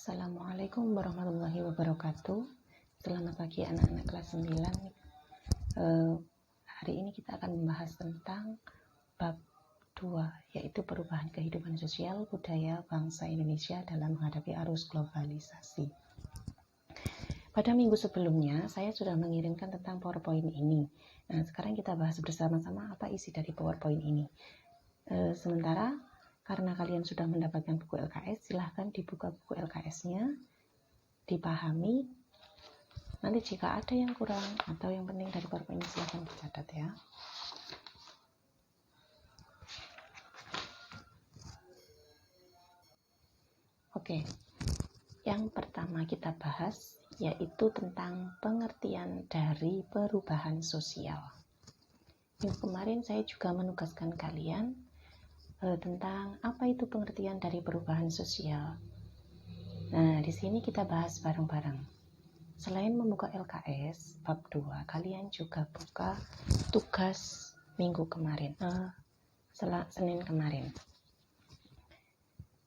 Assalamualaikum warahmatullahi wabarakatuh. Selamat pagi anak-anak kelas 9. Hari ini kita akan membahas tentang bab 2, yaitu perubahan kehidupan sosial budaya bangsa Indonesia dalam menghadapi arus globalisasi. Pada minggu sebelumnya saya sudah mengirimkan tentang PowerPoint ini. Nah, sekarang kita bahas bersama-sama apa isi dari PowerPoint ini. Sementara karena kalian sudah mendapatkan buku LKS, silahkan dibuka buku LKS-nya, dipahami. Nanti jika ada yang kurang atau yang penting dari PowerPoint ini, silahkan dicatat ya. Oke, yang pertama kita bahas yaitu tentang pengertian dari perubahan sosial. Minggu kemarin saya juga menugaskan kalian tentang apa itu pengertian dari perubahan sosial. Nah, di sini kita bahas bareng-bareng. Selain membuka LKS bab 2, kalian juga buka tugas minggu kemarin, Senin kemarin.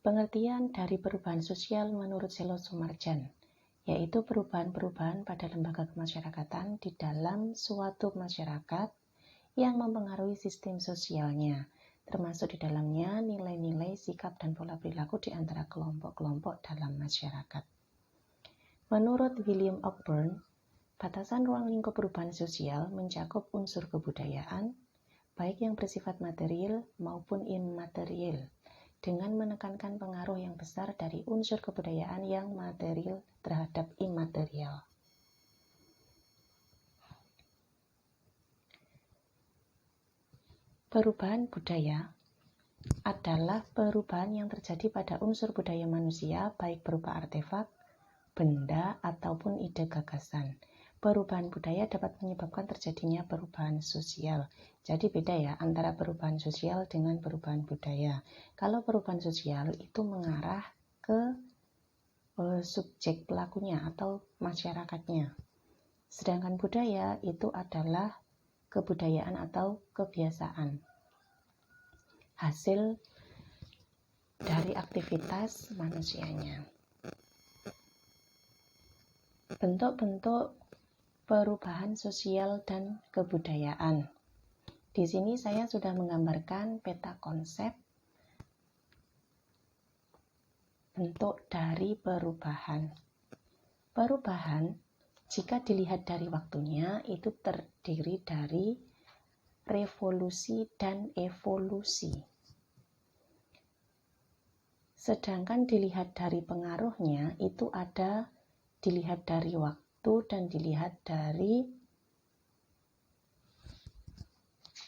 Pengertian dari perubahan sosial menurut Selo Sumarjan, yaitu perubahan-perubahan pada lembaga kemasyarakatan di dalam suatu masyarakat yang mempengaruhi sistem sosialnya, termasuk di dalamnya nilai-nilai, sikap, dan pola perilaku di antara kelompok-kelompok dalam masyarakat. Menurut William Ogburn, batasan ruang lingkup perubahan sosial mencakup unsur kebudayaan, baik yang bersifat material maupun immaterial, dengan menekankan pengaruh yang besar dari unsur kebudayaan yang material terhadap imaterial. Perubahan budaya adalah perubahan yang terjadi pada unsur budaya manusia, baik berupa artefak, benda, ataupun ide gagasan. Perubahan budaya dapat menyebabkan terjadinya perubahan sosial. Jadi beda ya antara perubahan sosial dengan perubahan budaya. Kalau perubahan sosial itu mengarah ke subjek pelakunya atau masyarakatnya. Sedangkan budaya itu adalah kebudayaan atau kebiasaan, hasil dari aktivitas manusianya. Bentuk-bentuk perubahan sosial dan kebudayaan. Di sini saya sudah menggambarkan peta konsep bentuk dari perubahan. Perubahan, jika dilihat dari waktunya, itu terdiri dari revolusi dan evolusi. Sedangkan dilihat dari pengaruhnya, itu ada dilihat dari waktu dan dilihat dari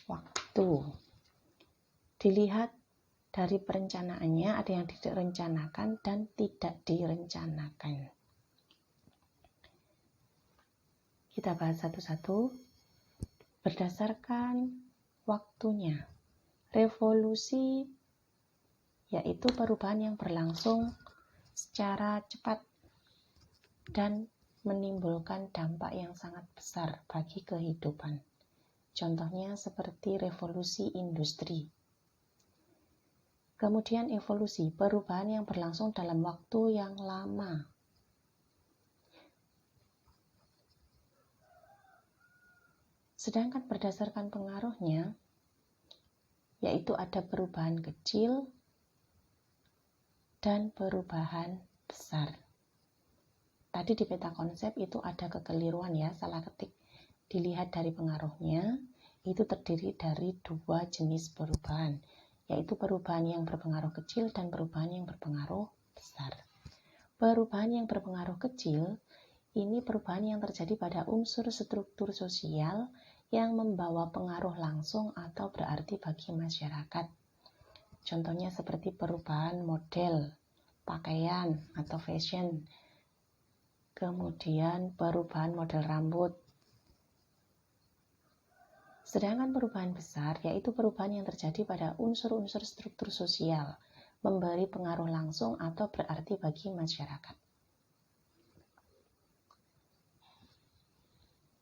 waktu. Dilihat dari perencanaannya, ada yang direncanakan dan tidak direncanakan. Kita bahas satu-satu berdasarkan waktunya. Revolusi yaitu perubahan yang berlangsung secara cepat dan menimbulkan dampak yang sangat besar bagi kehidupan. Contohnya seperti revolusi industri. Kemudian evolusi, perubahan yang berlangsung dalam waktu yang lama. Sedangkan berdasarkan pengaruhnya, yaitu ada perubahan kecil dan perubahan besar. Tadi di peta konsep itu ada kekeliruan ya, salah ketik. Dilihat dari pengaruhnya, itu terdiri dari dua jenis perubahan, yaitu perubahan yang berpengaruh kecil dan perubahan yang berpengaruh besar. Perubahan yang berpengaruh kecil, ini perubahan yang terjadi pada unsur struktur sosial yang membawa pengaruh langsung atau berarti bagi masyarakat. Contohnya seperti perubahan model pakaian atau fashion, kemudian perubahan model rambut. Sedangkan perubahan besar yaitu perubahan yang terjadi pada unsur-unsur struktur sosial, memberi pengaruh langsung atau berarti bagi masyarakat.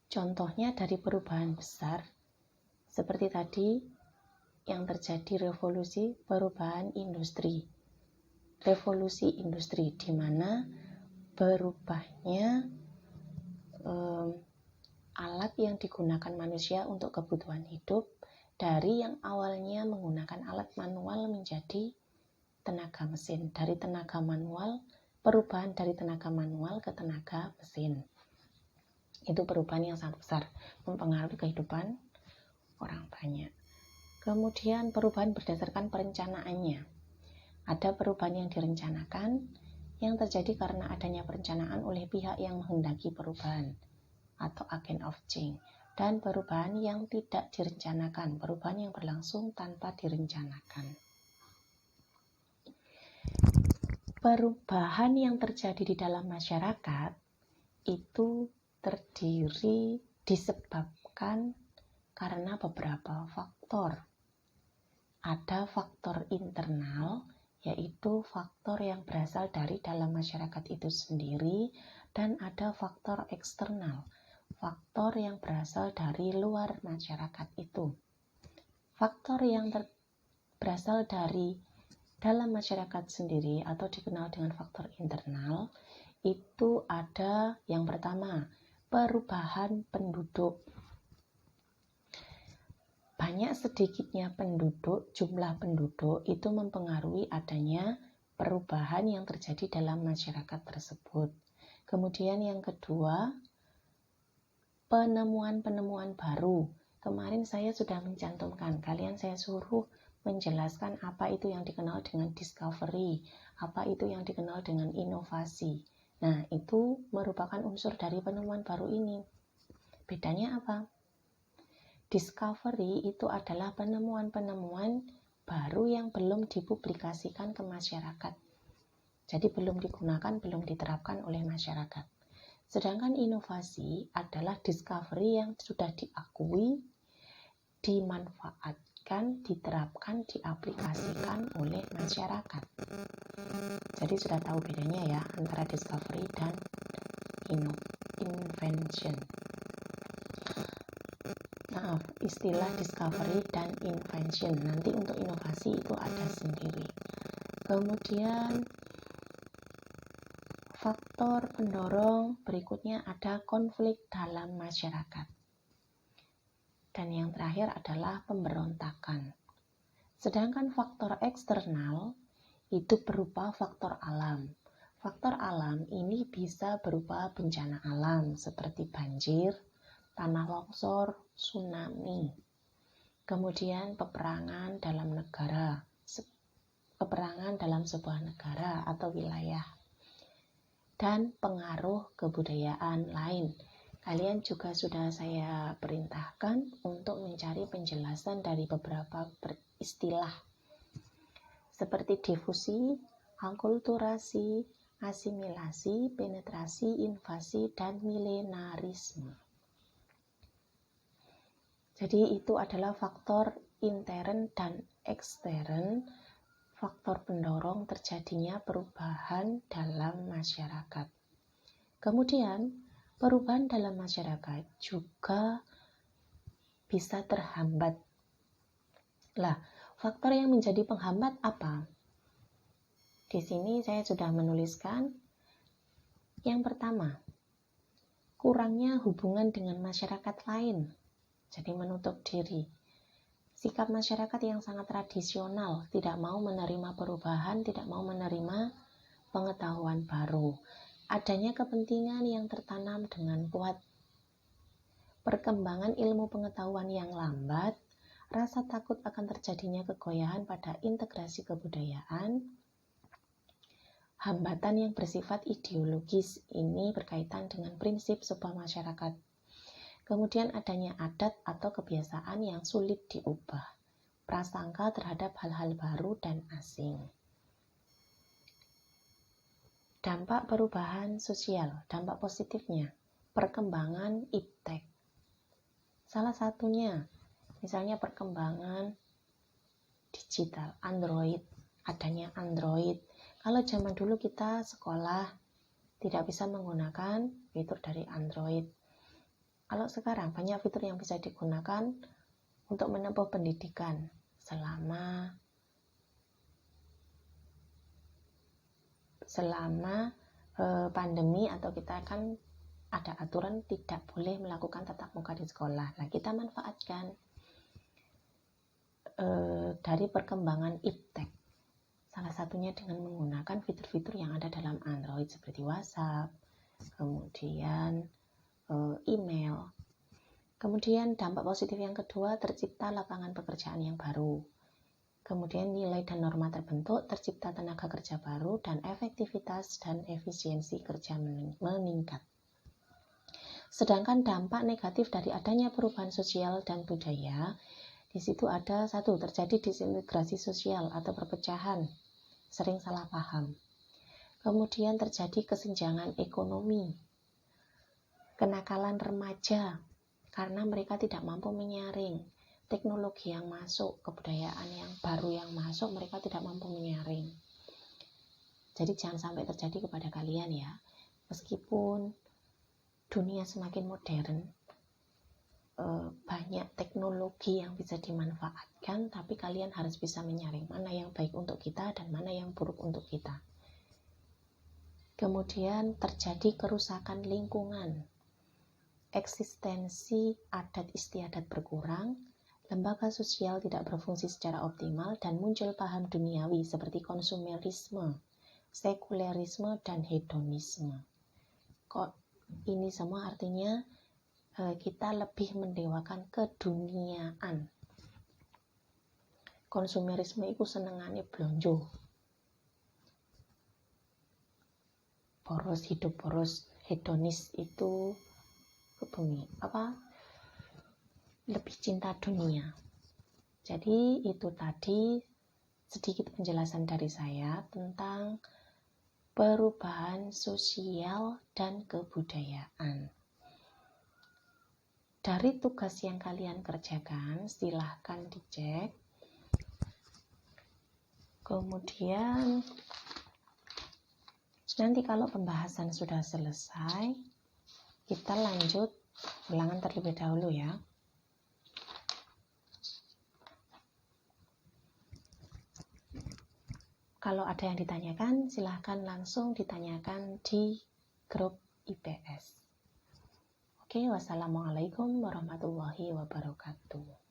Contohnya dari perubahan besar, seperti tadi yang terjadi revolusi perubahan industri. revolusi industri, di mana berubahnya alat yang digunakan manusia untuk kebutuhan hidup dari yang awalnya menggunakan alat manual menjadi tenaga mesin. Dari tenaga manual, perubahan dari tenaga manual ke tenaga mesin. Itu perubahan yang sangat besar, mempengaruhi kehidupan orang banyak. Kemudian perubahan berdasarkan perencanaannya. Ada perubahan yang direncanakan, yang terjadi karena adanya perencanaan oleh pihak yang menghendaki perubahan atau agent of change. Dan perubahan yang tidak direncanakan, perubahan yang berlangsung tanpa direncanakan. Perubahan yang terjadi di dalam masyarakat itu disebabkan karena beberapa faktor. Ada faktor internal, yaitu faktor yang berasal dari dalam masyarakat itu sendiri, dan ada faktor eksternal, faktor yang berasal dari luar masyarakat itu. Faktor yang berasal dari dalam masyarakat sendiri atau dikenal dengan faktor internal itu ada yang pertama, perubahan penduduk. Banyak sedikitnya penduduk, jumlah penduduk itu mempengaruhi adanya perubahan yang terjadi dalam masyarakat tersebut. Kemudian yang kedua, penemuan-penemuan baru. Kemarin saya sudah mencantumkan, kalian saya suruh menjelaskan apa itu yang dikenal dengan discovery, apa itu yang dikenal dengan inovasi. Nah, itu merupakan unsur dari penemuan baru ini. Bedanya apa? Discovery itu adalah penemuan-penemuan baru yang belum dipublikasikan ke masyarakat. Jadi belum digunakan, belum diterapkan oleh masyarakat. Sedangkan inovasi adalah discovery yang sudah diakui, dimanfaatkan, diterapkan, diaplikasikan oleh masyarakat. Jadi sudah tahu bedanya ya antara discovery dan invention. Maaf, istilah discovery dan invention. Nanti untuk inovasi itu ada sendiri. Kemudian faktor pendorong berikutnya ada konflik dalam masyarakat. Dan yang terakhir adalah pemberontakan. Sedangkan faktor eksternal itu berupa faktor alam. Faktor alam ini bisa berupa bencana alam seperti banjir, tanah longsor, tsunami. Kemudian peperangan dalam negara, peperangan dalam sebuah negara atau wilayah. Dan pengaruh kebudayaan lain. Kalian juga sudah saya perintahkan untuk mencari penjelasan dari beberapa istilah seperti difusi, akulturasi, asimilasi, penetrasi, invasi, dan milenarisme. Jadi itu adalah faktor intern dan ekstern, faktor pendorong terjadinya perubahan dalam masyarakat. Kemudian, perubahan dalam masyarakat juga bisa terhambat. Lah, faktor yang menjadi penghambat apa? Di sini saya sudah menuliskan yang pertama, kurangnya hubungan dengan masyarakat lain. Jadi menutup diri. Sikap masyarakat yang sangat tradisional, tidak mau menerima perubahan, tidak mau menerima pengetahuan baru. Adanya kepentingan yang tertanam dengan kuat. Perkembangan ilmu pengetahuan yang lambat, rasa takut akan terjadinya kegoyahan pada integrasi kebudayaan, hambatan yang bersifat ideologis ini berkaitan dengan prinsip sebuah masyarakat. Kemudian adanya adat atau kebiasaan yang sulit diubah, prasangka terhadap hal-hal baru dan asing. Dampak perubahan sosial, dampak positifnya, perkembangan iptek. Salah satunya, misalnya perkembangan digital, Android, adanya Android. Kalau zaman dulu kita sekolah tidak bisa menggunakan fitur dari Android. Kalau sekarang banyak fitur yang bisa digunakan untuk menempuh pendidikan selama selama pandemi atau kita kan ada aturan tidak boleh melakukan tatap muka di sekolah. Nah, kita manfaatkan dari perkembangan iptek. Salah satunya dengan menggunakan fitur-fitur yang ada dalam Android seperti WhatsApp, kemudian email. Kemudian dampak positif yang kedua, tercipta lapangan pekerjaan yang baru. Kemudian nilai dan norma terbentuk, tercipta tenaga kerja baru, dan efektivitas dan efisiensi kerja meningkat. Sedangkan dampak negatif dari adanya perubahan sosial dan budaya, di situ ada satu, terjadi disintegrasi sosial atau perpecahan, sering salah paham. Kemudian terjadi kesenjangan ekonomi, kenakalan remaja, karena mereka tidak mampu menyaring teknologi yang masuk, kebudayaan yang baru yang masuk, mereka tidak mampu menyaring. Jadi jangan sampai terjadi kepada kalian ya. Meskipun dunia semakin modern, banyak teknologi yang bisa dimanfaatkan, tapi kalian harus bisa menyaring mana yang baik untuk kita dan mana yang buruk untuk kita. Kemudian terjadi kerusakan lingkungan, eksistensi adat istiadat berkurang, lembaga sosial tidak berfungsi secara optimal, dan muncul paham duniawi seperti konsumerisme, sekulerisme, dan hedonisme. Kok ini semua artinya kita lebih mendewakan keduniaan. Konsumerisme itu senengane blonjo, boros, hidup boros. Hedonis itu lebih cinta dunia. Jadi itu tadi sedikit penjelasan dari saya tentang perubahan sosial dan kebudayaan. Dari tugas yang kalian kerjakan, silahkan dicek. Kemudian nanti kalau pembahasan sudah selesai, kita lanjut ulangan terlebih dahulu ya. Kalau ada yang ditanyakan, silahkan langsung ditanyakan di grup IPS. Oke, wassalamualaikum warahmatullahi wabarakatuh.